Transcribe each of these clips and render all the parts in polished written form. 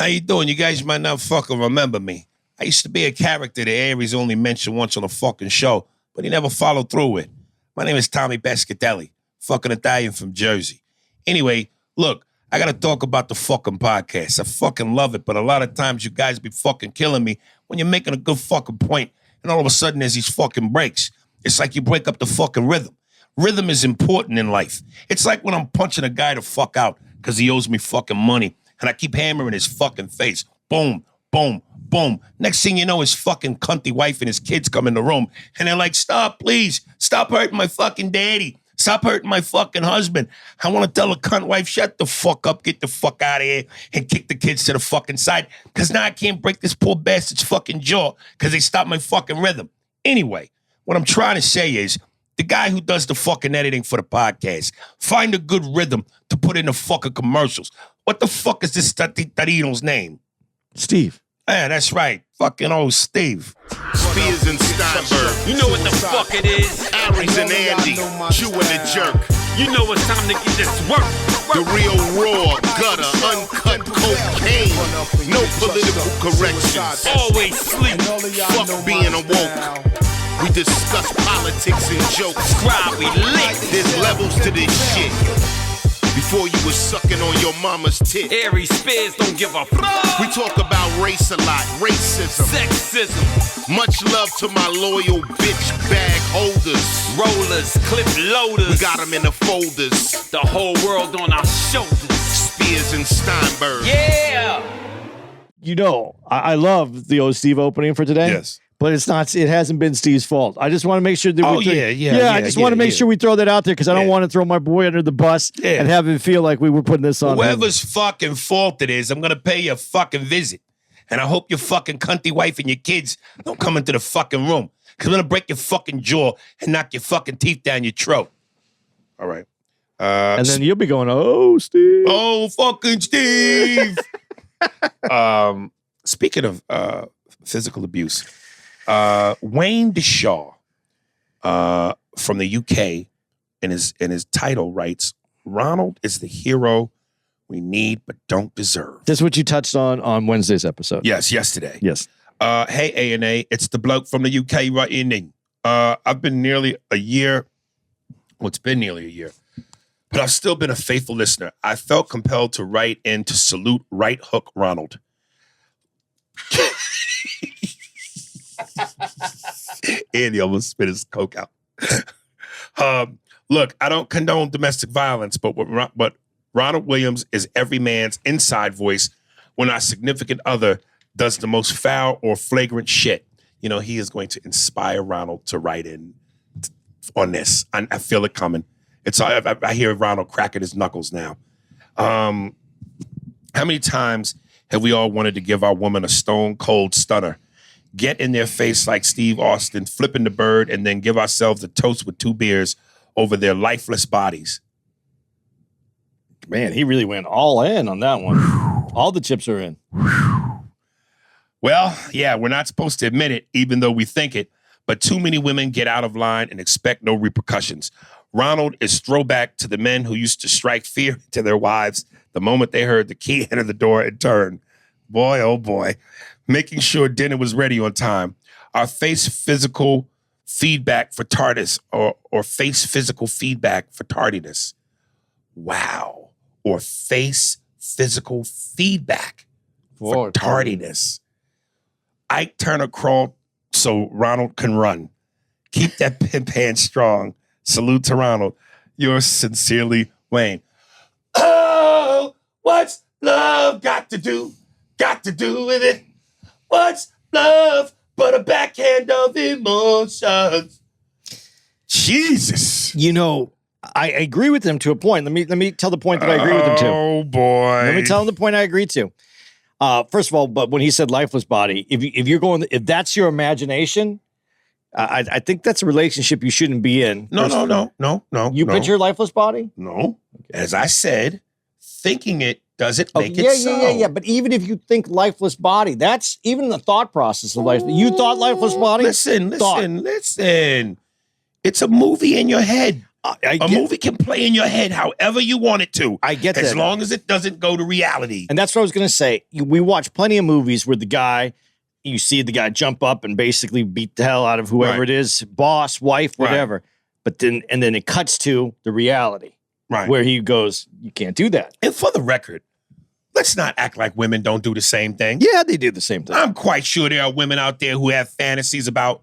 How you doing? You guys might not fucking remember me. I used to be a character that Aries only mentioned once on a fucking show, but he never followed through with. My name is Tommy Pescatelli, fucking Italian from Jersey. Anyway, look, I gotta talk about the fucking podcast. I fucking love it, but a lot of times you guys be fucking killing me when you're making a good fucking point, and all of a sudden there's these fucking breaks. It's like you break up the fucking rhythm. Rhythm is important in life. It's like when I'm punching a guy to fuck out because he owes me fucking money, and I keep hammering his fucking face. Boom, boom, boom. Next thing you know, his fucking cunty wife and his kids come in the room, and they're like, stop, please. Stop hurting my fucking daddy. Stop hurting my fucking husband. I want to tell the cunt wife, shut the fuck up, get the fuck out of here, and kick the kids to the fucking side, because now I can't break this poor bastard's fucking jaw because they stopped my fucking rhythm. Anyway, what I'm trying to say is, the guy who does the fucking editing for the podcast, find a good rhythm to put in the fucking commercials. What the fuck is this Tarino's name? Steve. Yeah, that's right. Fucking old Steve. Spears and Steinberg. You know what the fuck it is. Aries and Andy. Chewing the jerk. You know it's time to get this work. The real raw, gutter, uncut cocaine. No political corrections. Always sleep. Fuck being awoke. We discuss politics and jokes. Scribe, we lit. There's levels to this shit. Before you was sucking on your mama's tit. Aries Spears don't give a fuck. We talk about race a lot, racism, Sexism. Much love to my loyal bitch bag holders. Rollers, clip loaders. We got them in the folders. The whole world on our shoulders. Spears and Steinberg. Yeah. You know, I love the old Steve opening for today. Yes. But it's not. It hasn't been Steve's fault. I just want to make sure that. I just want to make sure we throw that out there because I don't want to throw my boy under the bus and have him feel like we were putting this on. Whoever's fucking fault it is, I'm gonna pay you a fucking visit, and I hope your fucking cunty wife and your kids don't come into the fucking room because I'm gonna break your fucking jaw and knock your fucking teeth down your throat. All right. And then you'll be going, "Oh, Steve. Oh, fucking Steve." Speaking of physical abuse. Wayne Deshaw from the UK in his title writes, Ronald is the hero we need but don't deserve. That's what you touched on Wednesday's episode. Yes, yesterday. Yes. Hey, A&A, it's the bloke from the UK writing. I've been nearly a year. Well, it's been nearly a year. But I've still been a faithful listener. I felt compelled to write in to salute Right Hook Ronald. Andy almost spit his coke out. Look, I don't condone domestic violence, but Ronald Williams is every man's inside voice when our significant other does the most foul or flagrant shit. You know, he is going to inspire Ronald to write in on this. I feel it coming. I hear Ronald cracking his knuckles now. How many times have we all wanted to give our woman a stone cold stunner? Get in their face like Steve Austin, flipping the bird, and then give ourselves a toast with 2 beers over their lifeless bodies. Man, he really went all in on that one. All the chips are in. Well, yeah, we're not supposed to admit it, even though we think it, but too many women get out of line and expect no repercussions. Ronald is throwback to the men who used to strike fear to their wives the moment they heard the key enter the door and turn. Boy, oh boy. Making sure dinner was ready on time. Our face physical feedback for tardiness or face physical feedback for tardiness. Wow. Or face physical feedback for tardiness. Ike Turner crawled so Ronald can run. Keep that pan strong. Salute to Ronald. Yours sincerely, Wayne. Oh, what's love got to do with it? What's love but a backhand of emotions? Jesus. You know, I agree with him to a point. Let me tell the point that I agree with him to. Oh boy. Let me tell him the point I agree to. First of all, but when he said lifeless body, if that's your imagination, I think that's a relationship you shouldn't be in. No. You picture lifeless body? No. As I said, thinking it doesn't make it so. Yeah. But even if you think lifeless body, that's even the thought process of life. You thought lifeless body? Listen. It's a movie in your head. A movie can play in your head however you want it to. I get that. As long as it doesn't go to reality. And that's what I was going to say. We watch plenty of movies where you see the guy jump up and basically beat the hell out of whoever it is, boss, wife, whatever. Right. But then it cuts to the reality. Right. Where he goes, you can't do that. And for the record, let's not act like women don't do the same thing. Yeah, they do the same thing. I'm quite sure there are women out there who have fantasies about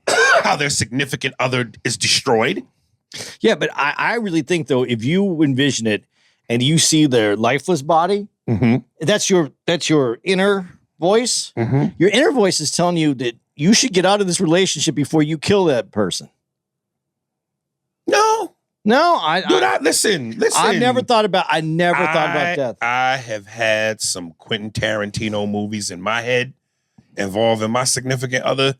how their significant other is destroyed. Yeah, but I really think, though, if you envision it and you see their lifeless body, that's your inner voice. Your inner voice is telling you that you should get out of this relationship before you kill that person. No, listen. I never thought about death. I have had some Quentin Tarantino movies in my head involving my significant other.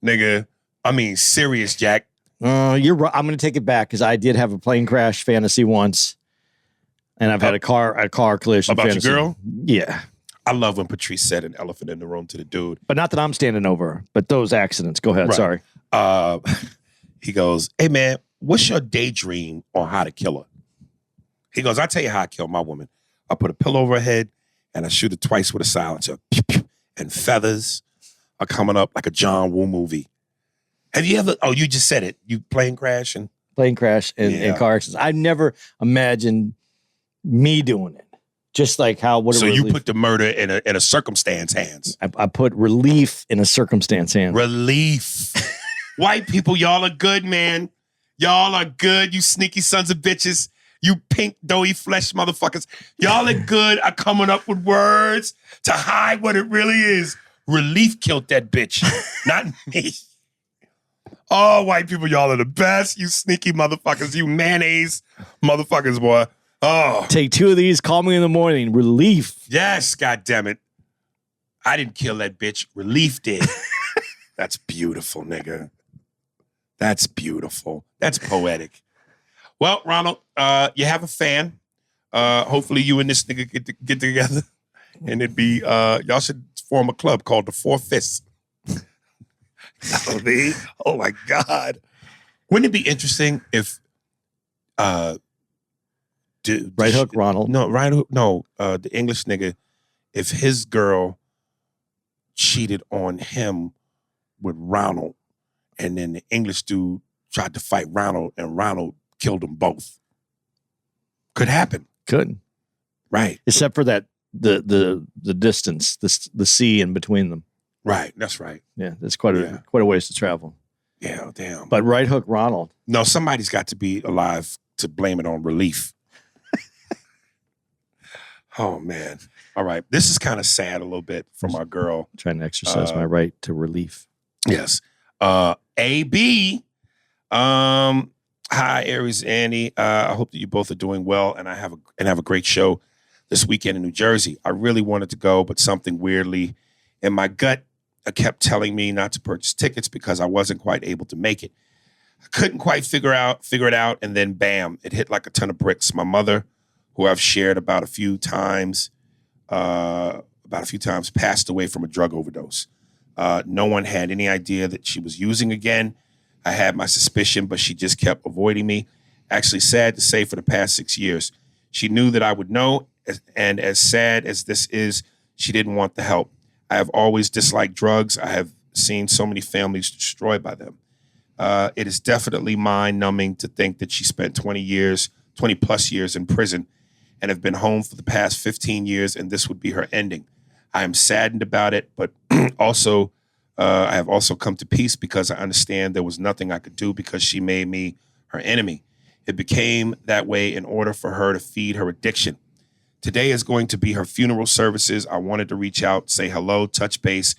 Nigga, I mean, serious, Jack. You're right. I'm going to take it back because I did have a plane crash fantasy once, and I've had a car collision about fantasy. Your girl? Yeah. I love when Patrice said an elephant in the room to the dude. But not that I'm standing over her, but those accidents. Go ahead. Right. Sorry. He goes, hey, man, what's your daydream on how to kill her? He goes, I'll tell you how I kill my woman. I put a pillow over her head, and I shoot it twice with a silencer. And feathers are coming up like a John Woo movie. Have you ever, you just said it. You plane crash and car accidents. I never imagined me doing it. Just like so you put the murder in a circumstance hands. I put relief in a circumstance hands. Relief. White people, y'all are good, man. Y'all are good, you sneaky sons of bitches. You pink, doughy flesh motherfuckers. Y'all are good at coming up with words to hide what it really is. Relief killed that bitch, not me. Oh, white people, y'all are the best. You sneaky motherfuckers. You mayonnaise motherfuckers, boy. Oh. Take 2 of these, call me in the morning. Relief. Yes, goddammit. I didn't kill that bitch. Relief did. That's beautiful, nigga. That's beautiful. That's poetic. Well, Ronald, you have a fan. Hopefully you and this nigga get together. And it'd be, y'all should form a club called the Four Fists. That would be, oh my God. Wouldn't it be interesting if Right hook, Ronald. No, right hook, no. The English nigga, if his girl cheated on him with Ronald, and then the English dude tried to fight Ronald, and Ronald killed them both. Could happen. Could. Right. Except for that the distance, the sea in between them. Right. That's right. Yeah, that's quite a ways to travel. Yeah, damn. But right hook, Ronald. No, somebody's got to be alive to blame it on relief. Oh, man. All right. This is kind of sad a little bit from our girl. I'm trying to exercise my right to relief. Yes. AB. Hi, Aries, Annie. I hope that you both are doing well and have a great show this weekend in New Jersey. I really wanted to go, but something weirdly in my gut kept telling me not to purchase tickets because I wasn't quite able to make it. I couldn't quite figure it out, and then bam, it hit like a ton of bricks. My mother, who I've shared about a few times, passed away from a drug overdose. No one had any idea that she was using again. I had my suspicion, but she just kept avoiding me. Actually, sad to say, for the past 6 years. She knew that I would know, and as sad as this is, she didn't want the help. I have always disliked drugs. I have seen so many families destroyed by them. It is definitely mind-numbing to think that she spent 20 plus years in prison and have been home for the past 15 years, and this would be her ending. I am saddened about it, but also I have also come to peace because I understand there was nothing I could do because she made me her enemy. It became that way in order for her to feed her addiction. Today is going to be her funeral services. I wanted to reach out, say hello, touch base,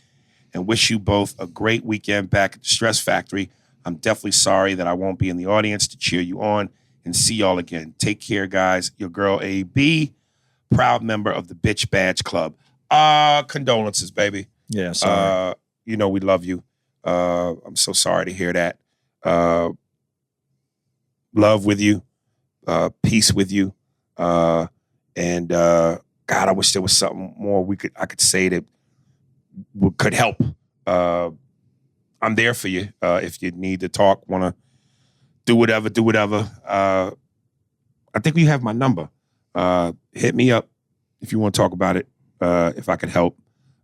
and wish you both a great weekend back at the Stress Factory. I'm definitely sorry that I won't be in the audience to cheer you on, and see y'all again. Take care, guys. Your girl, AB, proud member of the Bitch Badge Club. Condolences, baby. Yeah, sorry. We love you. I'm so sorry to hear that. Love with you. Peace with you. And God, I wish there was something more I could say that could help. I'm there for you. If you need to talk, want to do whatever. I think you have my number. Hit me up if you want to talk about it, if I could help.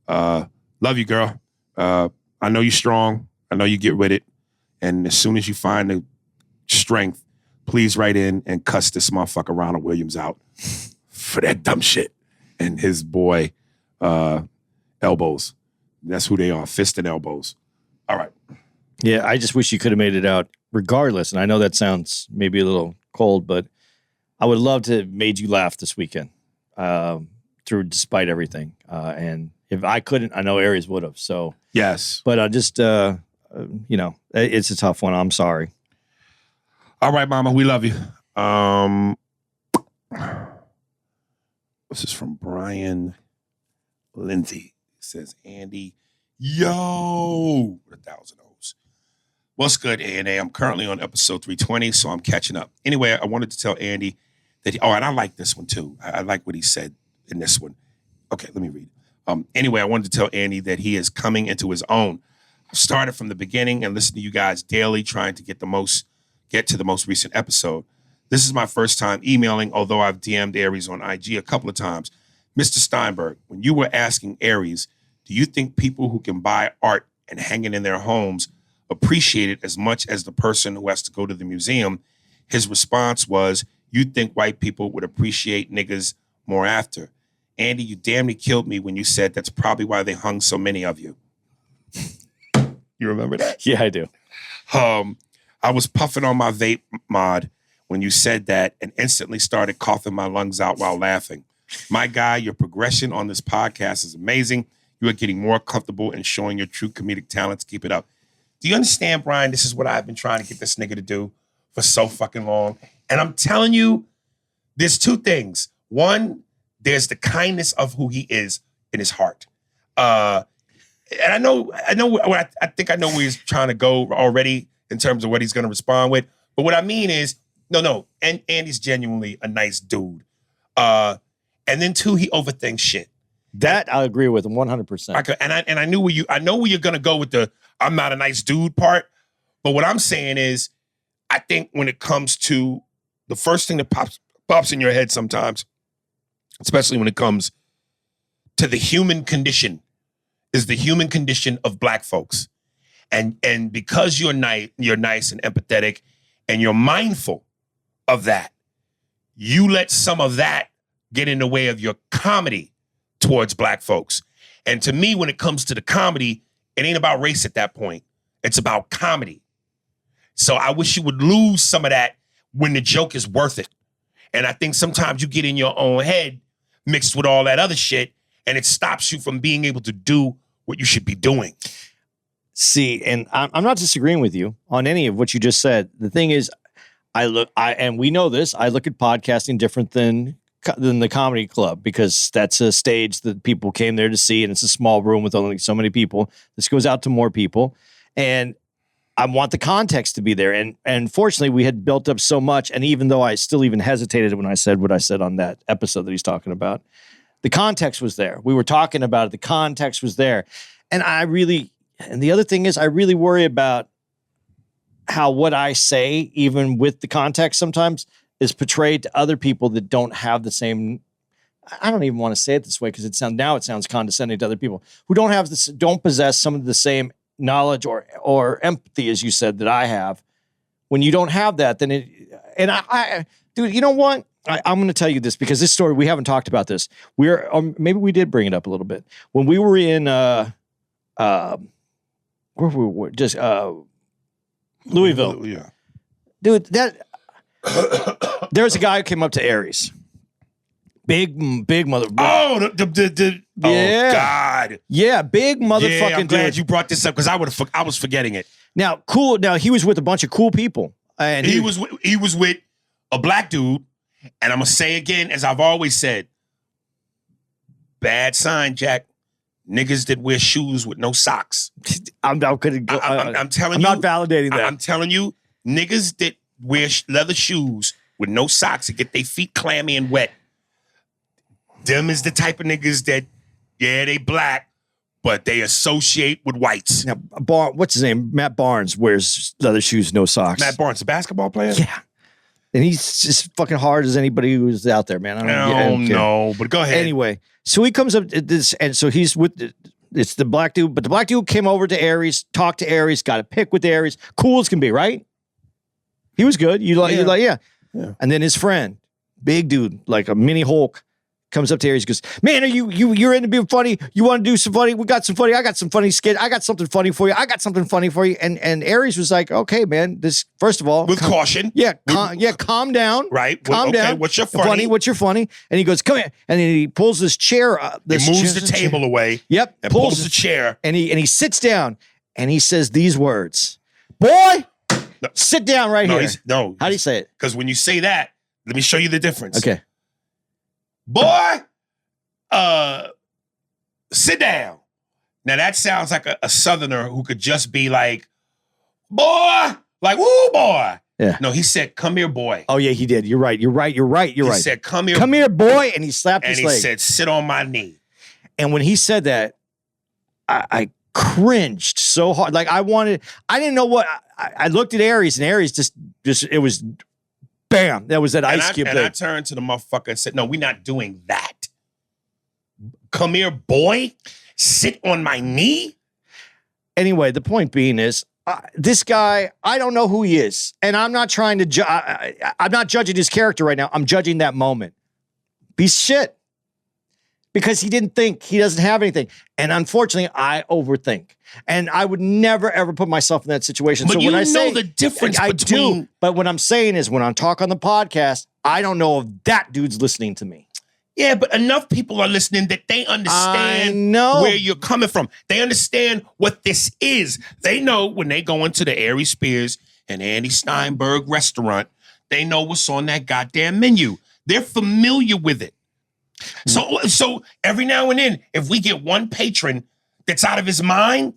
Love you, girl. I know you're strong. I know you get with it. And as soon as you find the strength, please write in and cuss this motherfucker Ronald Williams out for that dumb shit. And his boy, Elbows. That's who they are, fist and elbows. All right. Yeah, I just wish you could have made it out regardless. And I know that sounds maybe a little cold, but I would love to have made you laugh this weekend despite everything. And if I couldn't, I know Aries would have. So yes. But I just, it's a tough one. I'm sorry. All right, Mama, we love you. This is from Brian Lindsay. Says Andy, yo, with 1,000 O's. What's good, A&A? I'm currently on episode 320, so I'm catching up. Anyway, I wanted to tell Andy that, and I like this one too. I like what he said in this one. Okay, let me read. Anyway, I wanted to tell Andy that he is coming into his own. I've started from the beginning and listened to you guys daily, trying to get to the most recent episode. This is my first time emailing, although I've DM'd Aries on IG a couple of times. Mr. Steinberg, when you were asking Aries, do you think people who can buy art and hang it in their homes appreciate it as much as the person who has to go to the museum? His response was, you'd think white people would appreciate niggas more after. Andy, you damn near killed me when you said that's probably why they hung so many of you. You remember that? Yeah, I do. I was puffing on my vape mod when you said that and instantly started coughing my lungs out while laughing. My guy, your progression on this podcast is amazing. You are getting more comfortable and showing your true comedic talents. Keep it up. Do you understand, Brian? This is what I've been trying to get this nigga to do for so fucking long. And I'm telling you, there's two things. One, there's the kindness of who he is in his heart. And I think I know where he's trying to go already in terms of what he's going to respond with. But what I mean is, and Andy's genuinely a nice dude. And then two, he overthinks shit. That I agree with him 100%. I know where you're gonna go with the I'm not a nice dude part. But what I'm saying is, I think when it comes to the first thing that pops in your head sometimes, especially when it comes to the human condition, is the human condition of black folks. And because you're nice and empathetic and you're mindful of that, you let some of that get in the way of your comedy towards black folks. And to me, when it comes to the comedy, it ain't about race at that point. It's about comedy. So I wish you would lose some of that when the joke is worth it. And I think sometimes you get in your own head mixed with all that other shit, and it stops you from being able to do what you should be doing. See, and I'm not disagreeing with you on any of what you just said. The thing is, and we know this, I look at podcasting different than the comedy club, because that's a stage that people came there to see, and it's a small room with only so many people. This goes out to more people, and I want the context to be there. And fortunately, we had built up so much, and even though I still even hesitated when I said what I said on that episode that he's talking about, the context was there. We were talking about it. The context was there. And the other thing is, I really worry about how what I say, even with the context sometimes, is portrayed to other people that don't have the same. I don't even want to say it this way because it sounds condescending to other people who don't possess some of the same knowledge or empathy, as you said, that I have. When you don't have that, then dude, you know what? I'm going to tell you this, because this story, we haven't talked about this. Maybe we did bring it up a little bit when we were in Louisville. Yeah, dude, there's a guy who came up to Aries. Big mother. Oh, yeah. Oh God. Yeah, big motherfucking Yeah, I'm glad dude. you brought this up, because I was forgetting it. Now, cool. Now, he was with a bunch of cool people. And He was with a black dude, and I'm gonna say again, as I've always said, bad sign, Jack. Niggas that wear shoes with no socks. I'm not telling you. I'm not validating that. I'm telling you, niggas that wear leather shoes with no socks and get their feet clammy and wet. Them is the type of niggas that, yeah, they black, but they associate with whites. Now, what's his name? Matt Barnes wears leather shoes, no socks. Matt Barnes, a basketball player? Yeah. And he's just fucking hard as anybody who's out there, man. I don't No, but go ahead. Anyway, so he comes up to this, and so he's with it's the black dude, but the black dude came over to Aries, talked to Aries, got a pic with Aries. Cool as can be, right? He was good. Yeah. And then his friend, big dude, like a mini Hulk, comes up to Aries and goes, man, you're into being funny? You want to do some funny? We got some funny. I got some funny skit. I got something funny for you. I got something funny for you. And Aries was like, okay, man, this, first of all. With caution. Yeah, calm down. Right. Calm down. What's your funny? What's your funny? And he goes, come here. And then he pulls this chair up. He moves the table away. Yep. And pulls the chair. And he sits down and he says these words. Boy, sit down right here. How do you say it? Because when you say that, let me show you the difference. Okay. Boy, sit down. Now that sounds like a Southerner who could just be like, boy, like, woo, boy. Yeah. No, he said, come here, boy. Oh, yeah, he did. You're right. He said, come here. Come here, boy. And he slapped his leg. And he said, sit on my knee. And when he said that, I cringed so hard. Like I didn't know what, I looked at Aries and Aries just it was, bam. That was that ice cube thing. And I turned to the motherfucker and said, no, we're not doing that. Come here, boy. Sit on my knee. Anyway, the point being is, this guy, I don't know who he is. And I'm not trying to, I'm not judging his character right now. I'm judging that moment. Piece of shit. Because he didn't think, he doesn't have anything. And unfortunately, I overthink. And I would never, ever put myself in that situation. But so you when I know the difference between... do, but what I'm saying is when I talk on the podcast, I don't know if that dude's listening to me. Yeah, but enough people are listening that they understand where you're coming from. They understand what this is. They know when they go into the Aries Spears and Andy Steinberg restaurant, they know what's on that goddamn menu. They're familiar with it. So every now and then, if we get one patron that's out of his mind,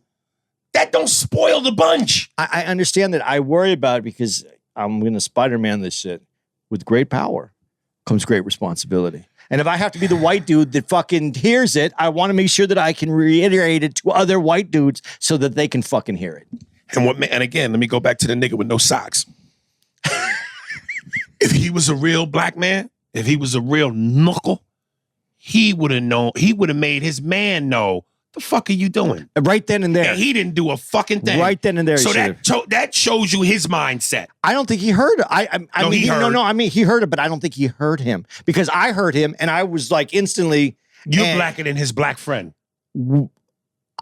that don't spoil the bunch. I understand that. I worry about it because I'm going to Spider-Man this shit. With great power comes great responsibility. And if I have to be the white dude that fucking hears it, I want to make sure that I can reiterate it to other white dudes so that they can fucking hear it. And again, let me go back to the nigga with no socks. If he was a real black man, if he was a real knuckle, he would have known, he would have made his man know, the fuck are you doing? Right then and there. And he didn't do a fucking thing. Right then and there. So that shows you his mindset. I don't think he heard it. He heard it, but I don't think he heard him. Because I heard him and I was like instantly. You're blacker than his black friend.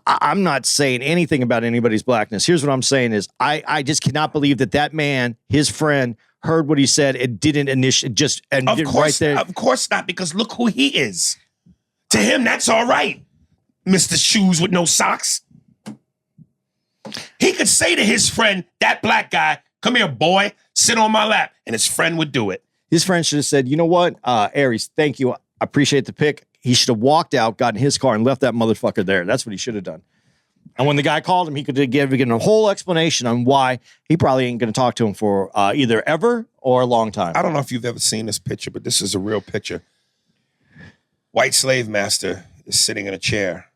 I'm not saying anything about anybody's blackness. Here's what I'm saying is I just cannot believe that man, his friend, heard what he said and didn't right there. Of course not, because look who he is. To him, that's all right, Mr. Shoes with no socks. He could say to his friend, that black guy, come here, boy, sit on my lap. And his friend would do it. His friend should have said, you know what, Aries, thank you. I appreciate the pick. He should have walked out, got in his car, and left that motherfucker there. That's what he should have done. And when the guy called him, he could give him a whole explanation on why he probably ain't going to talk to him for either ever or a long time. I don't know if you've ever seen this picture, but this is a real picture. White slave master is sitting in a chair,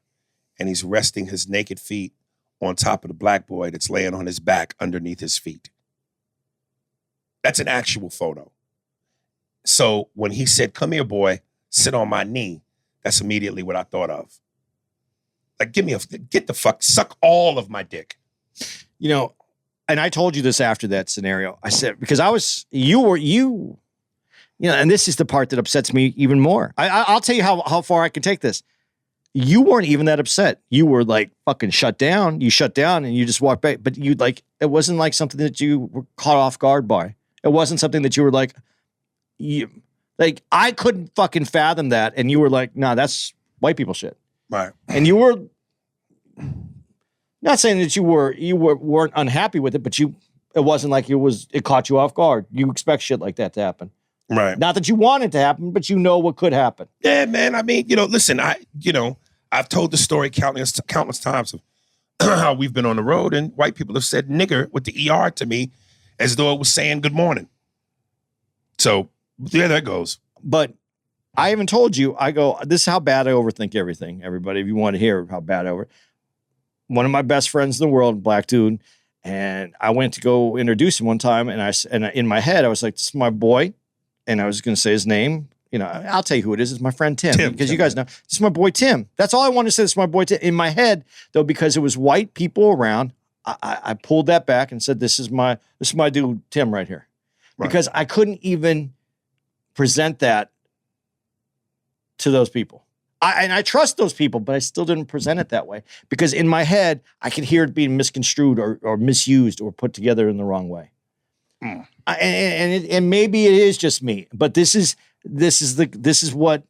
and he's resting his naked feet on top of the black boy that's laying on his back underneath his feet. That's an actual photo. So when he said, come here, boy, sit on my knee, that's immediately what I thought of. Like, get the fuck, suck all of my dick. You know, and I told you this after that scenario. I said, because you know, and this is the part that upsets me even more. I'll tell you how far I can take this. You weren't even that upset. You were like fucking shut down. You shut down and you just walked back. But it wasn't like something that you were caught off guard by. It wasn't something that you were like, I couldn't fucking fathom that. And you were like, nah, that's white people shit. Right. And you were not saying that you weren't unhappy with it, but it wasn't like it caught you off guard. You expect shit like that to happen. Right. Not that you want it to happen, but you know what could happen. Yeah, man. I mean, listen, I've told the story countless times of how we've been on the road and white people have said nigger with the ER to me as though it was saying good morning. So, yeah, that goes. But I even told you, I go, this is how bad I overthink everything, everybody, if you want to hear how bad I one of my best friends in the world, black dude, and I went to go introduce him one time, and in my head, I was like, this is my boy, and I was going to say his name. You know, I'll tell you who it is. It's my friend Tim, because you guys know. This is my boy Tim. That's all I wanted to say. This is my boy Tim. In my head, though, because it was white people around, I pulled that back and said, this is my dude Tim right here. Right. Because I couldn't even present that to those people. I trust those people, but I still didn't present it that way. Because in my head, I could hear it being misconstrued or misused or put together in the wrong way. Mm. And maybe it is just me, but this is what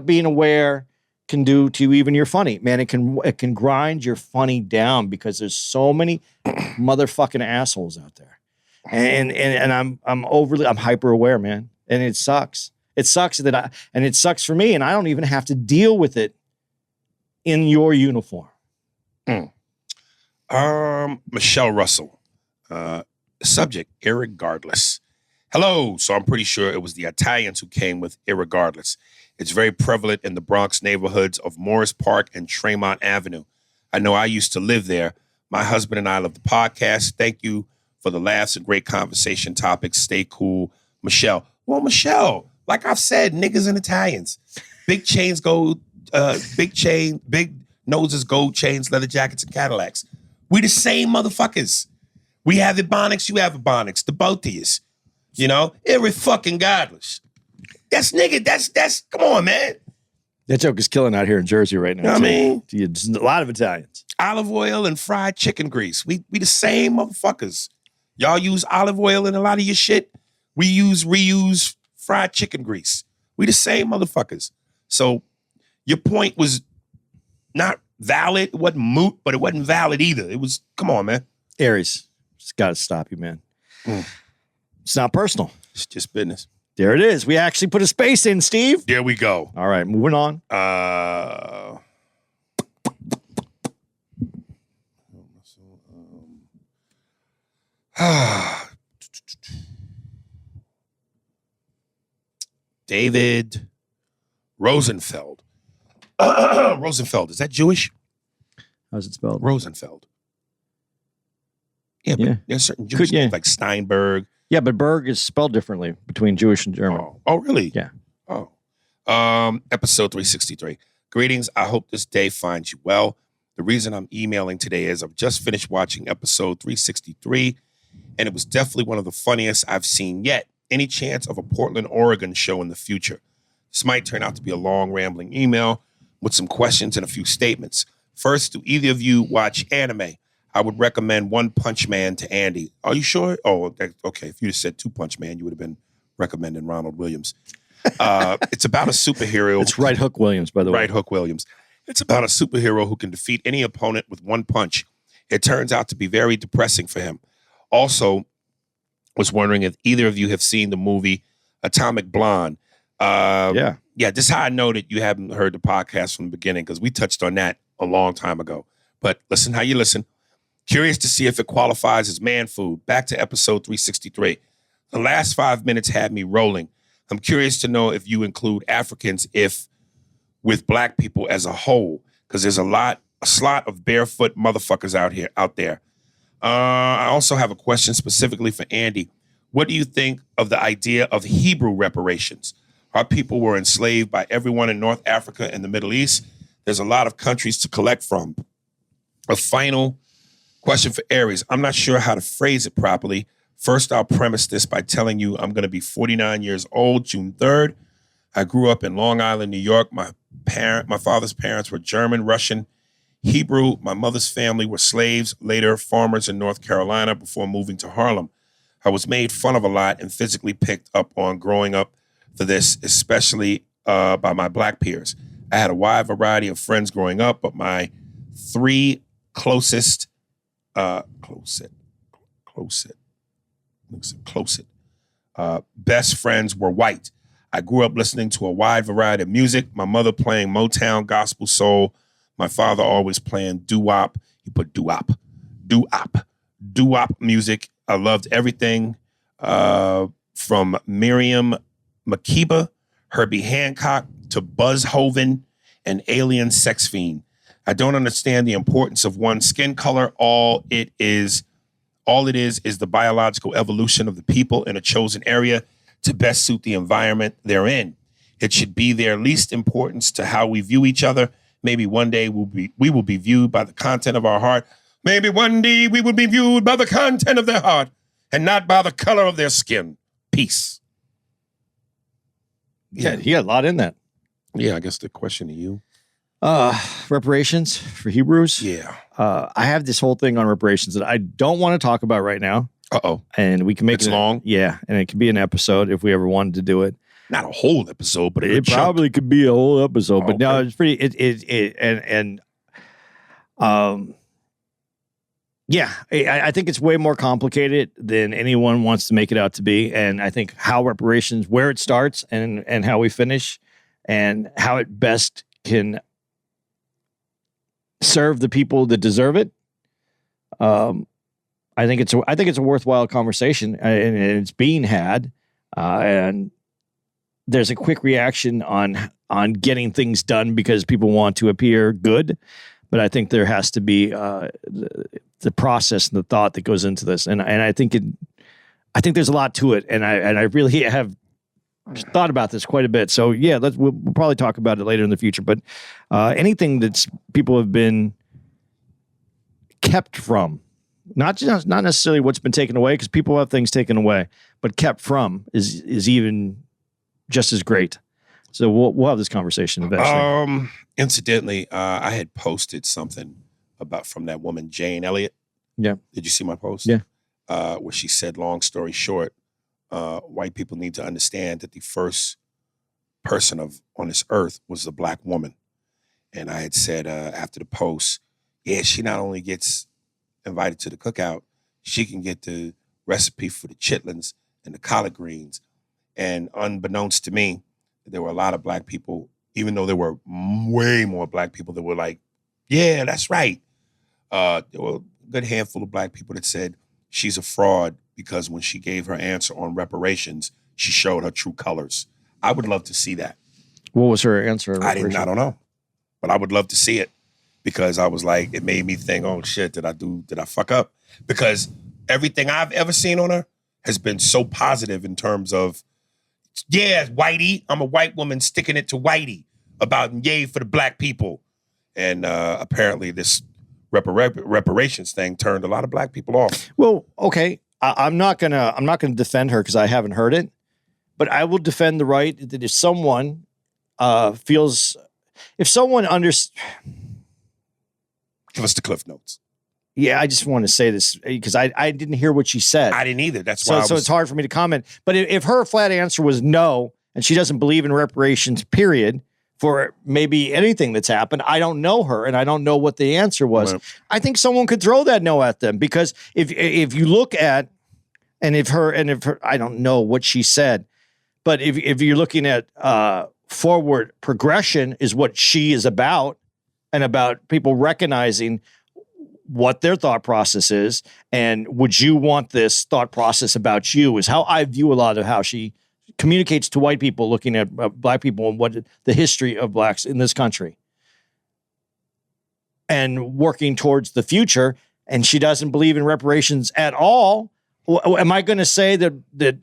being aware can do to even your funny, man. It can grind your funny down because there's so many motherfucking assholes out there, and I'm hyper aware, man, and it sucks. It sucks it sucks for me, and I don't even have to deal with it in your uniform. Michelle Russell, subject irregardless. Hello. So I'm pretty sure it was the Italians who came with irregardless. It's very prevalent in the Bronx neighborhoods of Morris Park and Tremont Avenue. I know I used to live there. My husband and I love the podcast. Thank you for the laughs and great conversation topics. Stay cool, Michelle. Well, Michelle, like I've said, niggas and Italians. Big chains go, big noses, gold chains, leather jackets, and Cadillacs. We the same motherfuckers. We have Ebonics, you have Ebonics, the both of yous. You know, irre-fucking-godless. That's come on, man. That joke is killing out here in Jersey right now. You know what I mean? There's a lot of Italians. Olive oil and fried chicken grease. We the same motherfuckers. Y'all use olive oil in a lot of your shit. We reuse fried chicken grease. We the same motherfuckers. So your point was not valid. It wasn't moot, but it wasn't valid either. It was, come on, man. Aries, just got to stop you, man. It's not personal. It's just business. There it is. We actually put a space in, Steve. There we go. All right, moving on. David Rosenfeld. Rosenfeld, is that Jewish? How's it spelled? Rosenfeld. Yeah, but there's certain Jewish names like Steinberg. Yeah, but Berg is spelled differently between Jewish and German. Oh, really? Yeah. Oh. Episode 363. Greetings. I hope this day finds you well. The reason I'm emailing today is I've just finished watching episode 363, and it was definitely one of the funniest I've seen yet. Any chance of a Portland, Oregon show in the future? This might turn out to be a long, rambling email with some questions and a few statements. First, do either of you watch anime? I would recommend One Punch Man to Andy. Are you sure? Oh, okay. If you just said Two Punch Man, you would have been recommending Ronald Williams. It's about a superhero. It's Right Hook Williams, by the way. Right Hook Williams. It's about a superhero who can defeat any opponent with one punch. It turns out to be very depressing for him. Also, was wondering if either of you have seen the movie Atomic Blonde. Yeah, this is how I know that you haven't heard the podcast from the beginning, because we touched on that a long time ago. But listen how you listen. Curious to see if it qualifies as man food. Back to episode 363. The last 5 minutes had me rolling. I'm curious to know if you include Africans with black people as a whole, because there's a slot of barefoot motherfuckers out there. I also have a question specifically for Andy. What do you think of the idea of Hebrew reparations? Our people were enslaved by everyone in North Africa and the Middle East. There's a lot of countries to collect from. A final question for Aries. I'm not sure how to phrase it properly. First, I'll premise this by telling you I'm going to be 49 years old, June 3rd. I grew up in Long Island, New York. My father's parents were German, Russian, Hebrew. My mother's family were slaves, later farmers in North Carolina before moving to Harlem. I was made fun of a lot and physically picked up on growing up for this, especially by my black peers. I had a wide variety of friends growing up, but my three closest best friends were white. I grew up listening to a wide variety of music. My mother playing Motown, gospel, soul. My father always playing doo-wop. He put doo-wop music. I loved everything from Miriam Makeba Herbie Hancock to Buzz Hoven, and alien sex fiend. I don't understand the importance of one's skin color. All it is the biological evolution of the people in a chosen area to best suit the environment they're in. It should be their least importance to how we view each other. Maybe one day we will be viewed by the content of our heart. Maybe one day we will be viewed by the content of their heart and not by the color of their skin. Peace. Yeah, you got a lot in that. Yeah, I guess the question to you. Reparations for Hebrews. Yeah. I have this whole thing on reparations that I don't want to talk about right now. Uh-oh. And we can make It's long? Yeah, and it could be an episode if we ever wanted to do it. Not a whole episode, but It probably could be a whole episode. But no, Okay. it's pretty. Yeah, I think it's way more complicated than anyone wants to make it out to be. And I think how reparations, where it starts and how we finish, and how it best can serve the people that deserve it. I think it's a worthwhile conversation, and it's being had. And there's a quick reaction on getting things done because people want to appear good, but I think there has to be the process and the thought that goes into this, and I think there's a lot to it, and I really have thought about this quite a bit. So yeah, we'll probably talk about it later in the future. But anything that's people have been kept from, not necessarily what's been taken away, because people have things taken away, but kept from is even just as great. So we'll have this conversation eventually. Incidentally, I had posted something from that woman Jane Elliott. Yeah. Did you see my post? Yeah. Where she said, long story short, white people need to understand that the first person on this earth was a black woman. And I had said after the post, yeah, she not only gets invited to the cookout, she can get the recipe for the chitlins and the collard greens. And unbeknownst to me, there were a lot of black people, even though there were way more black people that were like, yeah, that's right. There were a good handful of black people that said she's a fraud because when she gave her answer on reparations, she showed her true colors. I would love to see that. What was her answer? I don't know. But I would love to see it because I was like, it made me think, oh shit, did I fuck up? Because everything I've ever seen on her has been so positive in terms of, yeah, whitey, I'm a white woman sticking it to whitey about yay for the black people. And apparently this reparations thing turned a lot of black people off. Well, okay. I'm not gonna defend her because I haven't heard it, but I will defend the right that if someone feels, if someone Give us the Cliff Notes. Yeah, I just want to say this because I didn't hear what she said. I didn't either. That's why. So it's hard for me to comment. But if her flat answer was no, and she doesn't believe in reparations, period, for maybe anything that's happened, I don't know her, and I don't know what the answer was. Right. I think someone could throw that no at them because if you look at, and if her, I don't know what she said, but if you're looking at forward progression is what she is about, and about people recognizing what their thought process is, and would you want this thought process about you, is how I view a lot of how she communicates to white people looking at black people and what the history of blacks in this country and working towards the future. And she doesn't believe in reparations at all. Am I going to say that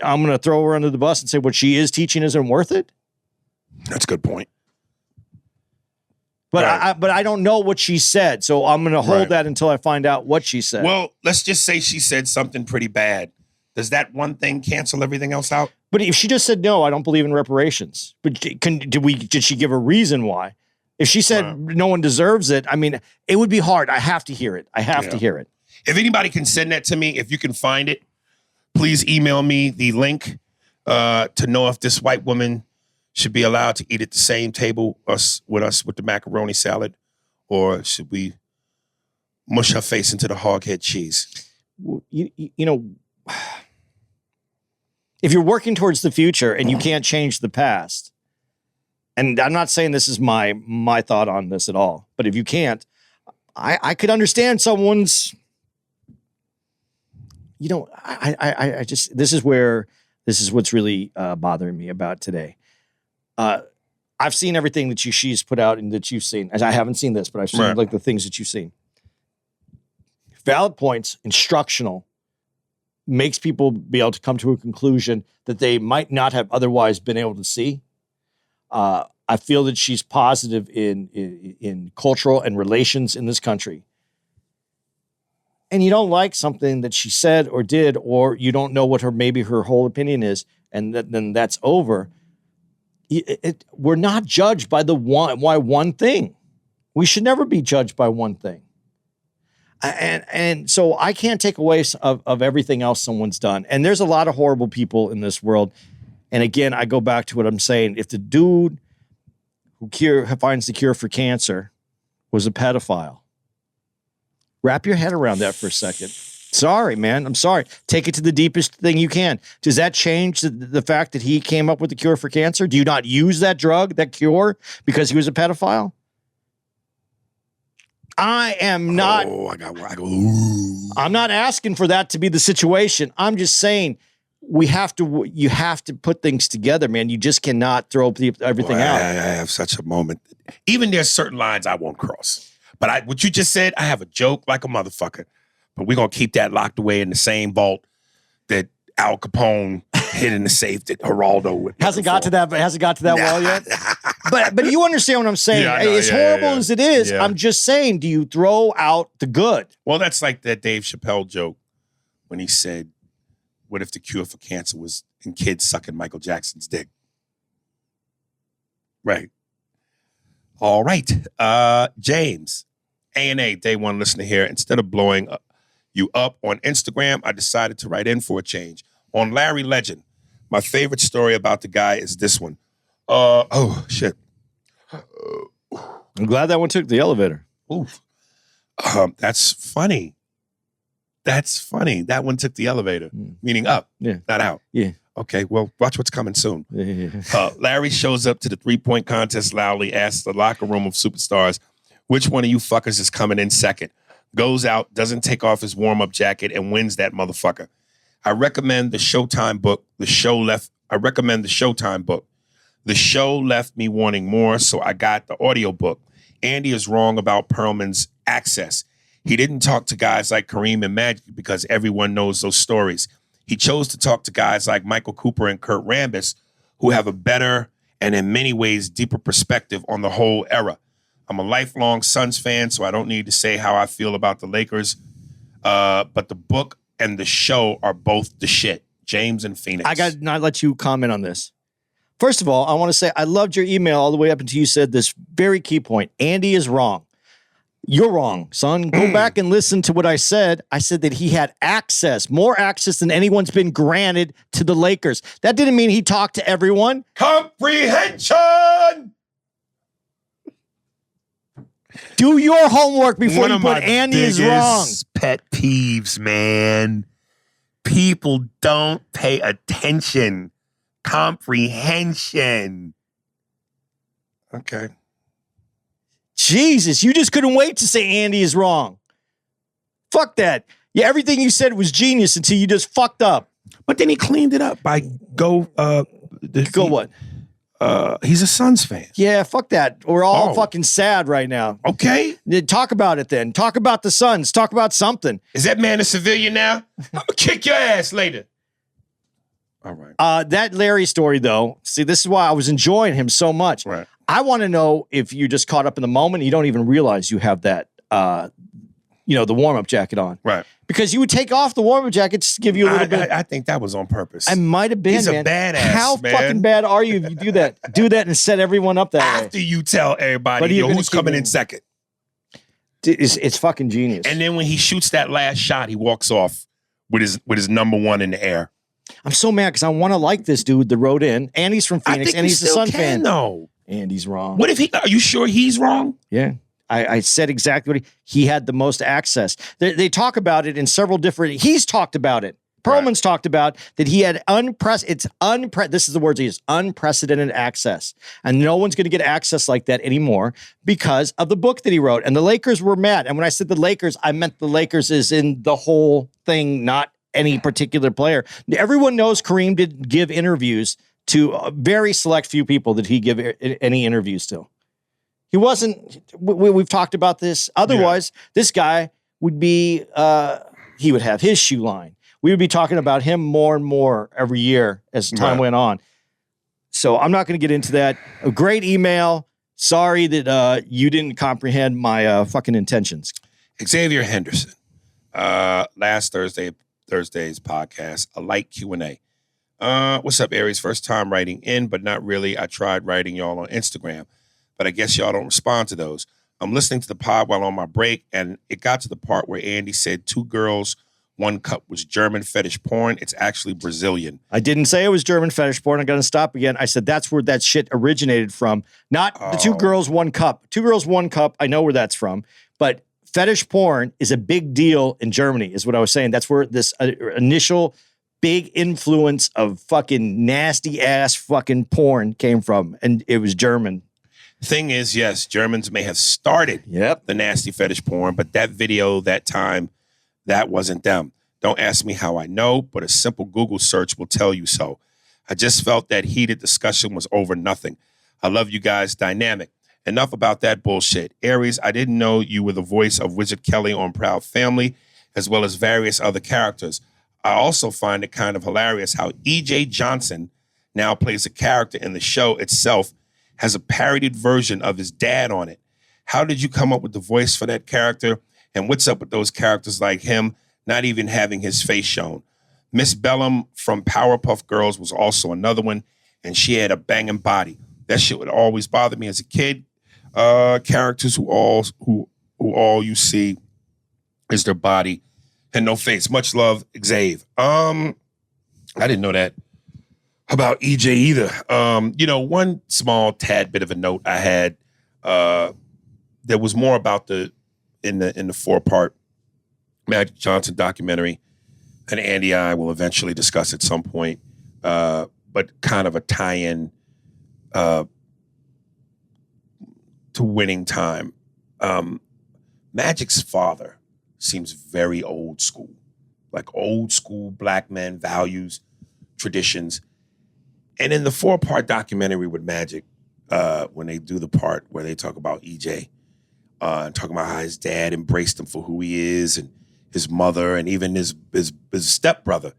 I'm going to throw her under the bus and say what she is teaching isn't worth it? That's a good point. But Right. I don't know what she said, so I'm going to hold Right. that until I find out what she said. Well, let's just say she said something pretty bad. Does that one thing cancel everything else out? But if she just said no, I don't believe in reparations. But did she give a reason why? If she said no one deserves it, I mean, it would be hard. I have to hear it. I have to hear it. If anybody can send that to me, if you can find it, please email me the link to know if this white woman should be allowed to eat at the same table with us with the macaroni salad, or should we mush her face into the hog head cheese? Well, you know, if you're working towards the future and you can't change the past, and I'm not saying this is my thought on this at all, but if you can't, I could understand someone's, I just, this is what's really bothering me about today. I've seen everything that she's put out and that you've seen. And I haven't seen this, but I've seen like the things that you've seen. Valid points, instructional, makes people be able to come to a conclusion that they might not have otherwise been able to see. I feel that she's positive in cultural and relations in this country. And you don't like something that she said or did, or you don't know what maybe her whole opinion is, and then that's over. We're not judged by one thing. We should never be judged by one thing. And so I can't take away of everything else someone's done. And there's a lot of horrible people in this world. And again, I go back to what I'm saying. If the dude who finds the cure for cancer was a pedophile, wrap your head around that for a second. Sorry, man. I'm sorry. Take it to the deepest thing you can. Does that change the fact that he came up with the cure for cancer? Do you not use that drug, that cure, because he was a pedophile? I am not. Oh, ooh. I'm not asking for that to be the situation. I'm just saying you have to put things together, man. You just cannot throw everything out. I have such a moment. Even there's certain lines I won't cross. But what you just said, I have a joke like a motherfucker. But we're going to keep that locked away in the same vault that Al Capone hid in the safe that Geraldo would. Hasn't got to that well yet. But you understand what I'm saying. Yeah, I know. As horrible as it is, I'm just saying, do you throw out the good? Well, that's like that Dave Chappelle joke when he said, what if the cure for cancer was in kids sucking Michael Jackson's dick? Right. All right. James, A&A, day one listener here. Instead of blowing you up on Instagram, I decided to write in for a change. On Larry Legend, my favorite story about the guy is this one. Oh, shit. I'm glad that one took the elevator. Oof. That's funny. That's funny. That one took the elevator, meaning up, not out. Yeah. Okay, well, watch what's coming soon. Yeah. Larry shows up to the 3-point contest loudly, asks the locker room of superstars, which one of you fuckers is coming in second? Goes out, doesn't take off his warm-up jacket, and wins that motherfucker. I recommend the Showtime book. The show left me wanting more, so I got the audiobook. Andy is wrong about Perlman's access. He didn't talk to guys like Kareem and Magic because everyone knows those stories. He chose to talk to guys like Michael Cooper and Kurt Rambis, who have a better and in many ways deeper perspective on the whole era. I'm a lifelong Suns fan, so I don't need to say how I feel about the Lakers. But the book and the show are both the shit. James and Phoenix. I got to not let you comment on this. First of all, I want to say I loved your email all the way up until you said this very key point. Andy is wrong. You're wrong, son. Go back and listen to what I said. I said that he had access, more access than anyone's been granted to the Lakers. That didn't mean he talked to everyone. Comprehension! Do your homework before you put Andy is wrong. Pet peeves, man. People don't pay attention. Comprehension. Okay. Jesus, you just couldn't wait to say Andy is wrong. Fuck that. Yeah, everything you said was genius until you just fucked up. But then he cleaned it up by what? He's a Suns fan. Yeah, fuck that. We're all fucking sad right now. Okay. Talk about it then. Talk about the Suns. Talk about something. Is that man a civilian now? I'm gonna kick your ass later. All right. That Larry story, though, see, this is why I was enjoying him so much. Right. I want to know if you're just caught up in the moment. You don't even realize you have that, the warm-up jacket on. Right. Because you would take off the warm-up jacket just to give you a little bit. I think that was on purpose. I might have been, He's man. a badass, How man. fucking bad are you if you do that? Do that and set everyone up that way. After you tell everybody, who's coming in second. It's fucking genius. And then when he shoots that last shot, he walks off with his number one in the air. I'm so mad because I want to like this dude that wrote in. And he's from Phoenix, and he's a Sun fan. No. And he's wrong. What if are you sure he's wrong? Yeah. I said exactly what he had the most access. They talk about it in several different, he's talked about it. Perlman's talked about that he had this is the words he used, unprecedented access. And no one's going to get access like that anymore because of the book that he wrote. And the Lakers were mad. And when I said the Lakers, I meant the Lakers is in the whole thing, not any particular player. Everyone knows Kareem didn't give interviews to a very select few people did he give any interviews to. He wasn't, we've talked about this. Otherwise, this guy would be, he would have his shoe line. We would be talking about him more and more every year as time went on. So I'm not going to get into that. A great email. Sorry that you didn't comprehend my fucking intentions. Xavier Henderson. Last Thursday's podcast, a light Q&A. What's up, Aries? First time writing in, but not really. I tried writing y'all on Instagram, but I guess y'all don't respond to those. I'm listening to the pod while on my break, and it got to the part where Andy said 2 girls, 1 cup was German fetish porn. It's actually Brazilian. I didn't say it was German fetish porn. I'm going to stop again. I said that's where that shit originated from. Not the 2 girls, 1 cup. 2 girls, 1 cup. I know where that's from. But fetish porn is a big deal in Germany, is what I was saying. That's where this initial big influence of fucking nasty ass fucking porn came from. And it was German. Thing is, yes, Germans may have started the nasty fetish porn, but that video, that time, that wasn't them. Don't ask me how I know, but a simple Google search will tell you so. I just felt that heated discussion was over nothing. I love you guys. Dynamic. Enough about that bullshit. Aries, I didn't know you were the voice of Wizard Kelly on Proud Family, as well as various other characters. I also find it kind of hilarious how E.J. Johnson now plays a character in the show itself, has a parodied version of his dad on it. How did you come up with the voice for that character? And what's up with those characters like him not even having his face shown? Miss Bellum from Powerpuff Girls was also another one, and she had a banging body. That shit would always bother me as a kid. Characters who all you see is their body and no face. Much love, Xavier. I didn't know that about EJ either. One small tad bit of a note I had. There was more about in the 4-part Magic Johnson documentary, and Andy and I will eventually discuss at some point. But kind of a tie-in to Winning Time. Magic's father seems very old school, like old school black men values, traditions. And in the 4-part documentary with Magic, when they do the part where they talk about EJ, and talking about how his dad embraced him for who he is, and his mother, and even his stepbrother.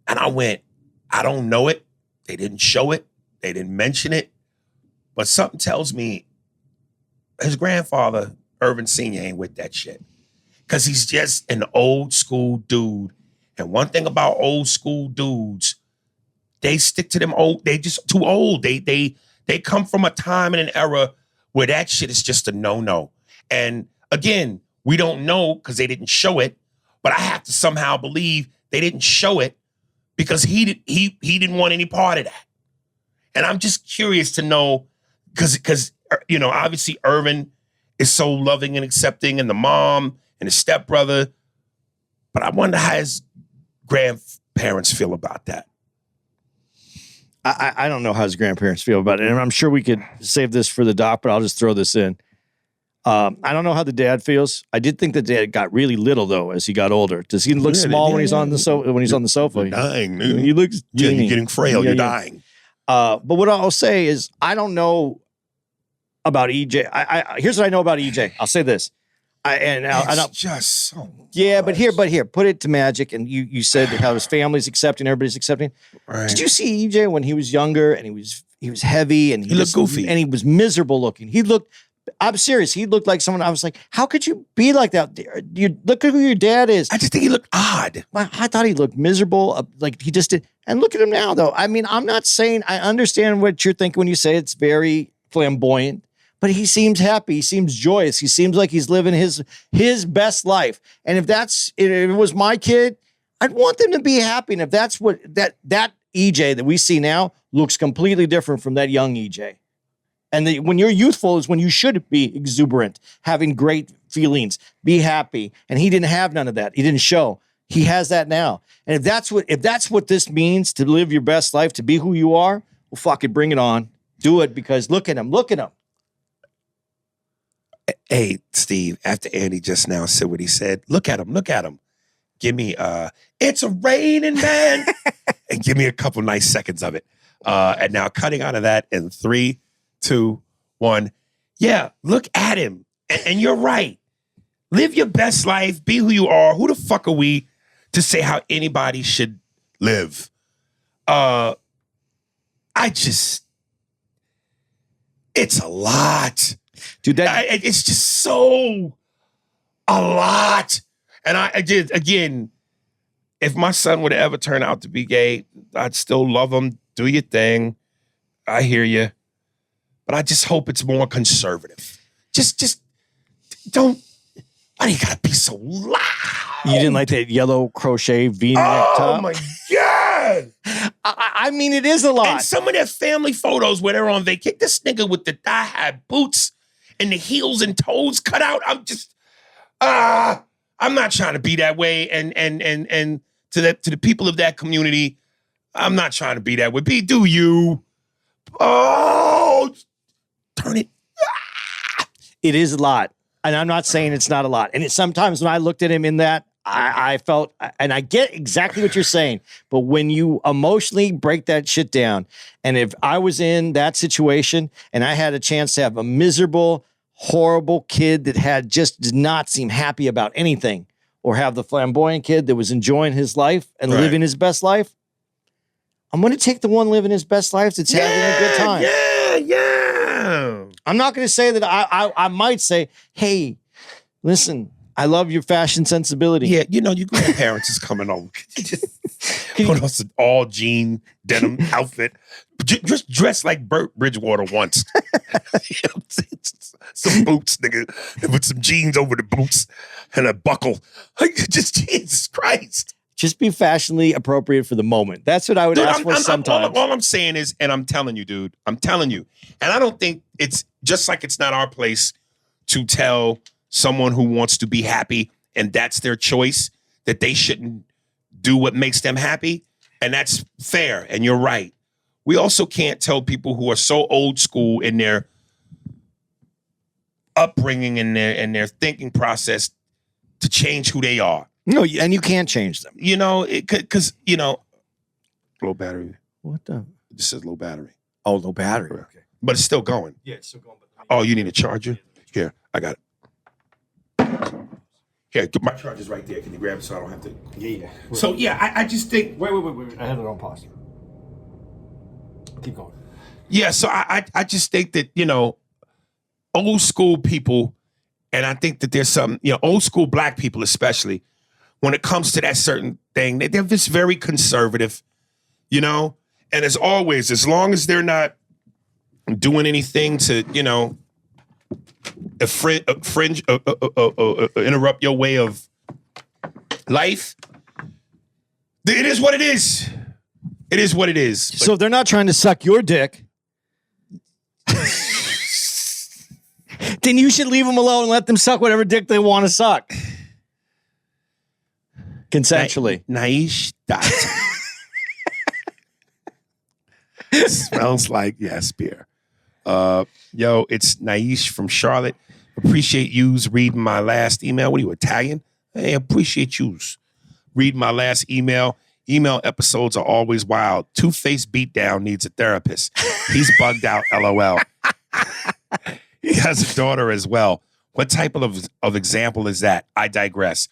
And I went, I don't know it. They didn't show it. They didn't mention it. But something tells me his grandfather, Irvin Sr., ain't with that shit. Because he's just an old school dude. And one thing about old school dudes, they stick to them old. They just too old. They come from a time and an era where that shit is just a no-no. And again, we don't know because they didn't show it, but I have to somehow believe they didn't show it because he didn't want any part of that. And I'm just curious to know, because obviously Irvin is so loving and accepting, and the mom and his stepbrother, but I wonder how his grandparents feel about that. I don't know how his grandparents feel about it, and I'm sure we could save this for the doc, but I'll just throw this in. I don't know how the dad feels. I did think the dad got really little though as he got older. Does he look small when he's on the sofa? When he's on the sofa, you're dying, dude. He looks teeny. You're getting frail. You're dying. But what I'll say is, I don't know about EJ. Here's what I know about EJ. I'll say this. It's just so yeah, but here, put it to Magic, and you said how his family's accepting, everybody's accepting. Right. Did you see EJ when he was younger and he was heavy and he looked goofy and he was miserable looking? I'm serious. He looked like someone. I was like, how could you be like that? You look at who your dad is. I just think he looked odd. I thought he looked miserable. Like he just did. And look at him now, though. I mean, I'm not saying I understand what you're thinking when you say it's very flamboyant. But he seems happy. He seems joyous. He seems like he's living his best life. And if it was my kid, I'd want them to be happy. And if that's what that EJ that we see now looks completely different from that young EJ. And when you're youthful is when you should be exuberant, having great feelings, be happy. And he didn't have none of that. He didn't show. He has that now. And if that's what this means to live your best life, to be who you are, well, fuck it, bring it on. Do it, because look at him. Look at him. Hey, Steve, after Andy just now said what he said, look at him. Give me, it's a raining man. And give me a couple nice seconds of it. And now cutting out of that in 3, 2, 1. Yeah, look at him. And you're right. Live your best life. Be who you are. Who the fuck are we to say how anybody should live? It's a lot. Dude, It's just so a lot. And I did, again, if my son would ever turn out to be gay, I'd still love him. Do your thing. I hear you. But I just hope it's more conservative. Just don't, why do you gotta be so loud? you didn't like that yellow crochet V-neck top? Oh my God. I mean, it is a lot. And some of their family photos where they're on vacation, this nigga with the thigh-high boots and the heels and toes cut out, I'm just, I'm not trying to be that way. And to the people of that community, I'm not trying to be that way. Do you? Oh, turn it. It is a lot. And I'm not saying it's not a lot. And sometimes when I looked at him in that, I felt, and I get exactly what you're saying, but when you emotionally break that shit down, and if I was in that situation and I had a chance to have a miserable, horrible kid that did not seem happy about anything, or have the flamboyant kid that was enjoying his life and living his best life, I'm going to take the one living his best life that's having a good time. Yeah. I'm not going to say that I might say, hey, listen, I love your fashion sensibility. Yeah, your grandparents is coming over. Put on some all jean denim outfit. Just dress like Burt Bridgewater once. Some boots, nigga. With some jeans over the boots and a buckle. Just Jesus Christ. Just be fashionably appropriate for the moment. That's what I would ask for sometimes. All I'm saying is, and I'm telling you, dude, I'm telling you. And I don't think it's just like it's not our place to tell someone who wants to be happy and that's their choice, that they shouldn't do what makes them happy. And that's fair. And you're right. We also can't tell people who are so old school in their upbringing and their thinking process to change who they are. No, and you can't change them. Because, low battery. What the? It just says low battery. Oh, low battery. Okay. But it's still going. Yeah, it's still going. Oh, you need a charger? Here, I got it. Here, my charger's right there. Can you grab it so I don't have to? Yeah. So, yeah, I just think. Wait. I had it on pause. Keep going. Yeah, so I just think that, old school people, and I think that there's some, old school black people especially, when it comes to that certain thing, they're just very conservative, And as always, as long as they're not doing anything to, interrupt your way of life, it is what it is. It is what it is. So if they're not trying to suck your dick, then you should leave them alone and let them suck whatever dick they want to suck. Consensually. Naish Dot. Smells like beer. It's Naish from Charlotte. Appreciate yous reading my last email. What are you, Italian? Hey, appreciate yous reading my last email. Email episodes are always wild. Two-Face Beatdown needs a therapist. He's bugged out, LOL. He has a daughter as well. What type of example is that? I digress.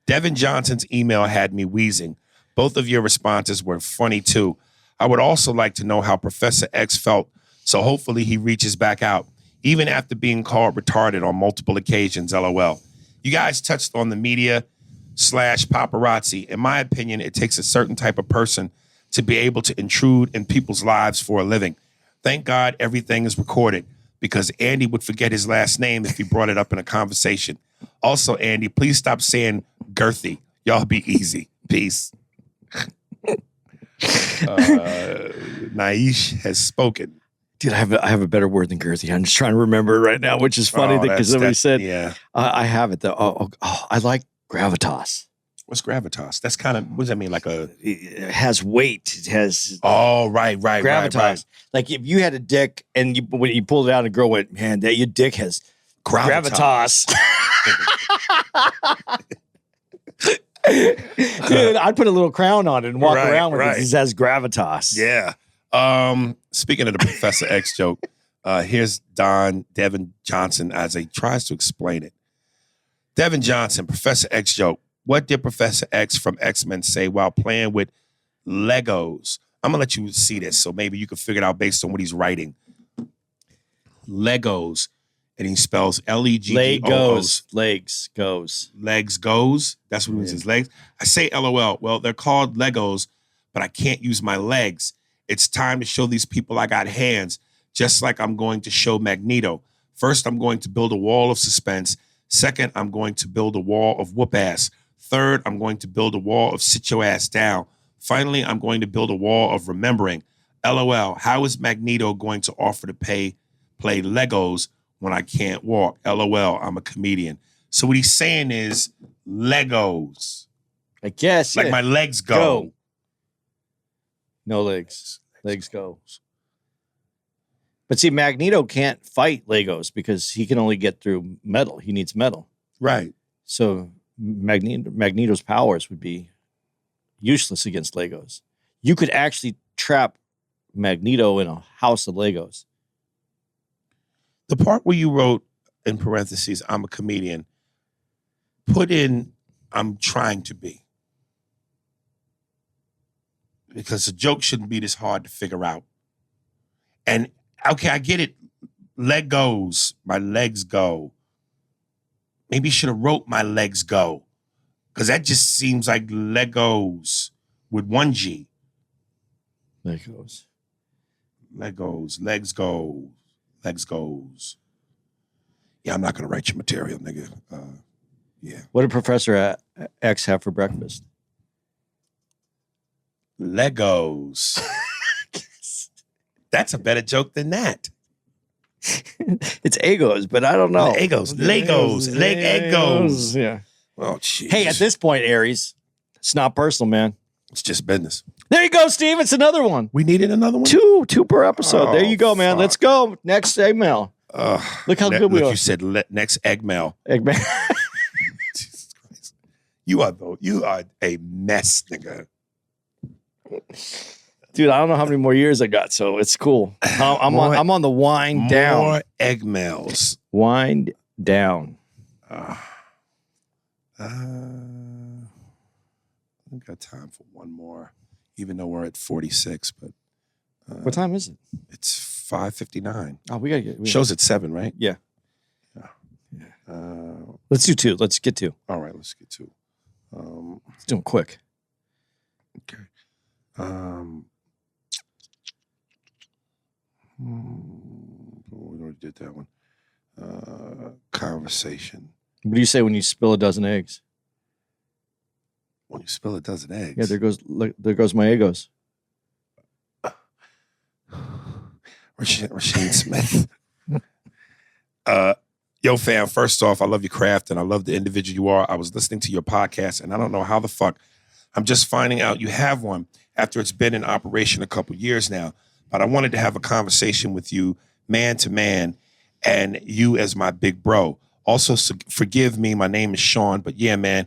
Devin Johnson's email had me wheezing. Both of your responses were funny too. I would also like to know how Professor X felt, so hopefully he reaches back out, even after being called retarded on multiple occasions, LOL. You guys touched on the media / paparazzi. In my opinion, it takes a certain type of person to be able to intrude in people's lives for a living. Thank God everything is recorded, because Andy would forget his last name if he brought it up in a conversation. Also, Andy, please stop saying girthy. Y'all be easy. Peace. Naish has spoken. Dude, I have a better word than girthy. I'm just trying to remember it right now, which is funny because somebody said, yeah. I have it though. Oh, I like gravitas. What's gravitas? That's kind of, what does that mean? Like it has weight. It has. Oh, right. Gravitas. Right. Like if you had a dick and when you pulled it out, and a girl went, man, your dick has gravitas. Dude, I'd put a little crown on it and walk around with it. It has gravitas. Yeah. Speaking of the Professor X joke, here's Devin Johnson as he tries to explain it. Devin Johnson, Professor X joke. What did Professor X from X-Men say while playing with Legos? I'm going to let you see this so maybe you can figure it out based on what he's writing. Legos. And he spells Legos. Legs goes. Legs goes. That's what it means, his legs. I say LOL. Well, they're called Legos, but I can't use my legs. It's time to show these people I got hands, just like I'm going to show Magneto. First, I'm going to build a wall of suspense. Second, I'm going to build a wall of whoop ass. Third, I'm going to build a wall of sit your ass down. Finally, I'm going to build a wall of remembering. LOL. How is Magneto going to offer to play Legos when I can't walk? LOL, I'm a comedian. So what he's saying is Legos. I guess. Like my legs go. No legs. Legs go. But see, Magneto can't fight Legos because he can only get through metal. He needs metal. Right. So Magneto's powers would be useless against Legos. You could actually trap Magneto in a house of Legos. The part where you wrote in parentheses, I'm a comedian, put in, I'm trying to be. Because a joke shouldn't be this hard to figure out. And, okay, I get it. Leg goes. My legs go. Maybe you should have wrote my legs go. Because that just seems like Legos with one G. Legos. Legos. Legs go. Legs goes. Yeah, I'm not going to write your material, nigga. Yeah. What did Professor X have for breakfast? Legos. That's a better joke than that. It's Egos, but I don't know. Legos. Leg Egos. Yeah. Oh, jeez. Hey, at this point, Aries, it's not personal, man. It's just business. There you go, Steve. It's another one. We needed another one? Two per episode. There you go, man. Fuck. Let's go. Next email. Look how good we are. You said next egg mail. Eggman. Jesus Christ. You are a mess, nigga. Dude, I don't know how many more years I got, so it's cool. I'm on the wind down. More egg mails. Wind down. I've got time for one more, even though we're at 46. But what time is it? it's 5:59. Oh, we gotta get. Show's at 7, right? Yeah. Yeah. Let's do 2. Let's get 2. All right, let's get to. Let's do them quick. Okay. We already did that one. Conversation. What do you say when you spill a dozen eggs? When you spill a dozen eggs. Yeah, there goes my egos. Rasheen Smith. Yo, fam, first off, I love your craft and I love the individual you are. I was listening to your podcast and I don't know how the fuck. I'm just finding out you have one after it's been in operation a couple years now. But I wanted to have a conversation with you, man to man, and you as my big bro. Also, forgive me, my name is Sean, but yeah, man,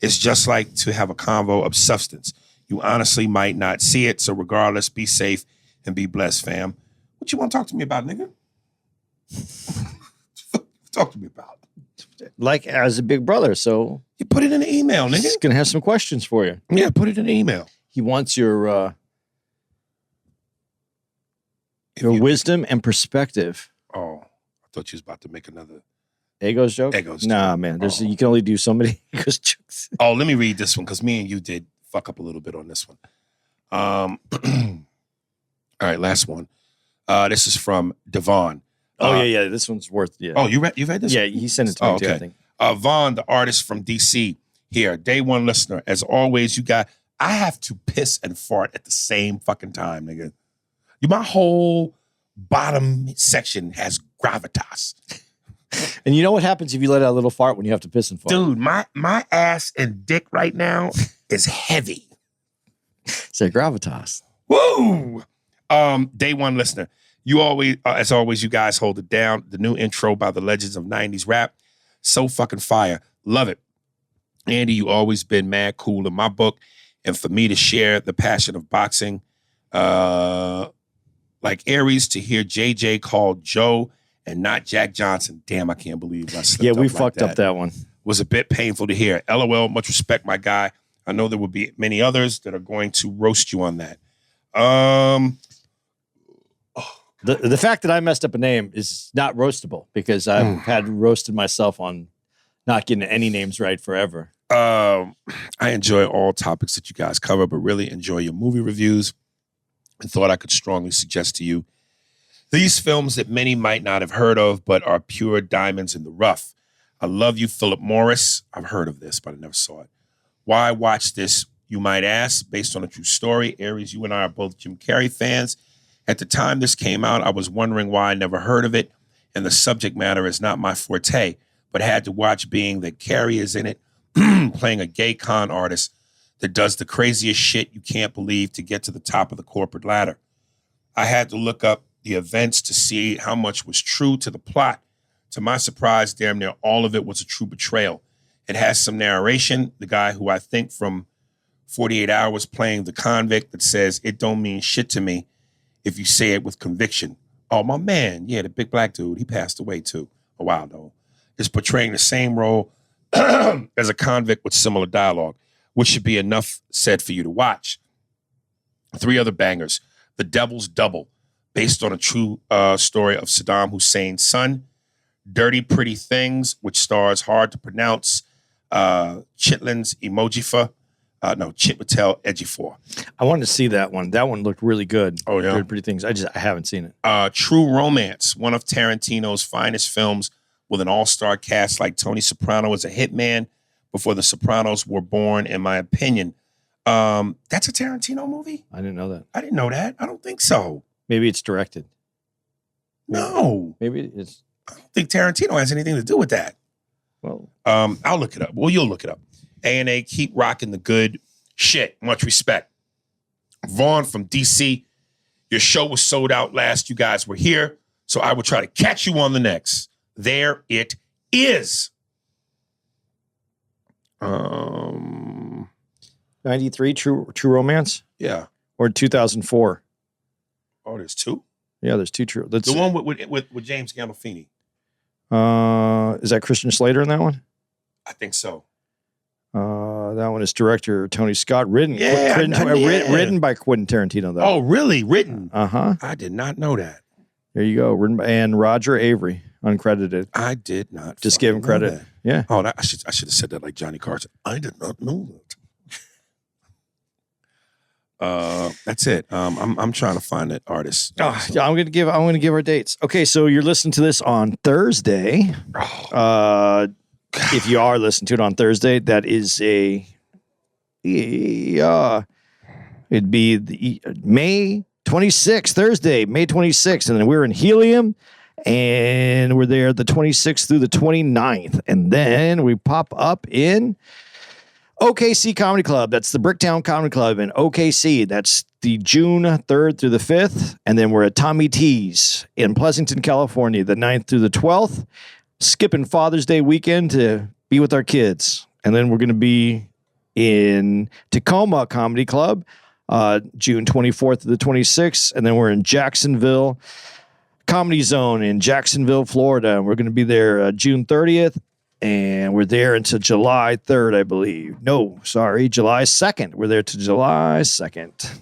it's just like to have a convo of substance. You honestly might not see it, so regardless, be safe and be blessed, fam. What you want to talk to me about, nigga? Talk to me about. Like as a big brother, so You put it in an email, nigga. he's gonna have some questions for you. Yeah, put it in an email. He wants your wisdom and perspective. Oh, I thought you was about to make another. Egos joke? Egos Nah, joke. man. Oh. You can only do so many egos jokes. Oh, let me read this one because me and you did fuck up a little bit on this one. All right, last one. This is from Devon. Oh yeah. This one's worth. Yeah. Oh, you read this? Yeah. He sent it to me too. I think. Vaughn, the artist from DC, here, day one listener. As always, I have to piss and fart at the same fucking time, nigga. My whole bottom section has gravitas. And you know what happens if you let out a little fart when you have to piss and fart? Dude, my ass and dick right now is heavy. Say gravitas. Woo! Day one listener. You always, as always, you guys hold it down. The new intro by the legends of 90s rap. So fucking fire. Love it. Andy, you always been mad cool in my book. And for me to share the passion of boxing, Like Aries to hear JJ called Joe and not Jack Johnson. Damn, I can't believe I slipped Yeah, we up like fucked up that one. Was a bit painful to hear. LOL, much respect, my guy. I know there will be many others that are going to roast you on that. The fact that I messed up a name is not roastable because I've had roasted myself on not getting any names right forever. I enjoy all topics that you guys cover, but really enjoy your movie reviews and thought I could strongly suggest to you these films that many might not have heard of, but are pure diamonds in the rough. I love you, Philip Morris. I've heard of this, but I never saw it. Why watch this, you might ask, based on a true story. Aries, you and I are both Jim Carrey fans. At the time this came out, I was wondering why I never heard of it, and the subject matter is not my forte, but had to watch being that Carrey is in it, playing a gay con artist that does the craziest shit you can't believe to get to the top of the corporate ladder. I had to look up the events to see how much was true to the plot. To my surprise, damn near all of it was a true betrayal. It has some narration, the guy who I think from 48 Hours playing the convict that says, it don't mean shit to me if you say it with conviction. Oh, my man, yeah, the big black dude, he passed away too a while ago, is portraying the same role as a convict with similar dialogue, which should be enough said for you to watch. 3 other bangers. The Devil's Double, based on a true story of Saddam Hussein's son. Dirty Pretty Things, which stars hard to pronounce Chitlin's Emojifa. Chitwatel Ejiofor. I wanted to see that one. That one looked really good. Oh, yeah? Dirty Pretty Things. I haven't seen it. True Romance, one of Tarantino's finest films with an all-star cast like Tony Soprano as a hitman before The Sopranos were born, in my opinion. That's a Tarantino movie? I didn't know that. I didn't know that. I don't think so. Maybe it's directed. No. Maybe it's... I don't think Tarantino has anything to do with that. Well, I'll look it up. Well, you'll look it up. A&A, keep rocking the good shit. Much respect. Vaughn from DC, your show was sold out last. You guys were here, so I will try to catch you on the next. There it is. 93, True Romance? Yeah. Or 2004? Oh, there's 2? Yeah, there's 2 True. That's, the one with James Gandolfini. Is that Christian Slater in that one? I think so. That one is director Tony Scott. Written by Quentin Tarantino, though. Oh, really? Written? Uh-huh. I did not know that. There you go. Written by, and Roger Avery, uncredited. I did not. Just give him credit. That. Yeah. Oh, I should have said that like Johnny Carson. I did not know that. That's it. I'm trying to find that artist. Yeah, I'm gonna give our dates. Okay, so you're listening to this on Thursday. If you are listening to it on Thursday, that is it'd be the May 26th, Thursday, May 26th, and then we're in Helium, and we're there the 26th through the 29th, and then we pop up in OKC Comedy Club. That's the Bricktown Comedy Club in OKC. That's the June 3rd through the 5th. And then we're at Tommy T's in Pleasanton, California, the 9th through the 12th. Skipping Father's Day weekend to be with our kids. And then we're going to be in Tacoma Comedy Club, June 24th to the 26th. And then we're in Jacksonville Comedy Zone in Jacksonville, Florida. And we're going to be there June 30th. And we're there until July 3rd, I believe. No, sorry, July 2nd. We're there to July 2nd.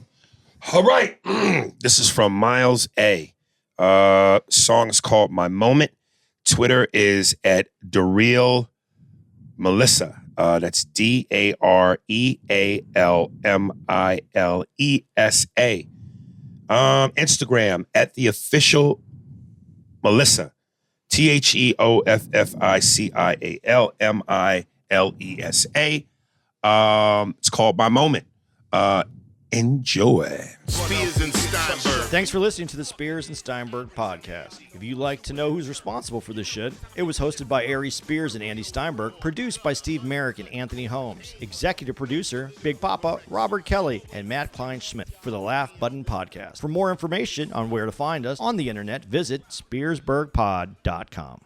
All right. This is from Miles A. Song is called My Moment. Twitter is at DeReal Melissa. That's DareAlMilesa. Instagram at the official Melissa. TheOfficialMilesa. It's called My Moment. Enjoy. Spears and Steinberg. Thanks for listening to the Spears and Steinberg podcast. If you'd like to know who's responsible for this shit, it was hosted by Ari Spears and Andy Steinberg, produced by Steve Merrick and Anthony Holmes, executive producer Big Papa Robert Kelly and Matt Kleinschmidt for the Laugh Button podcast. For more information on where to find us on the internet, visit SpearsburgPod.com.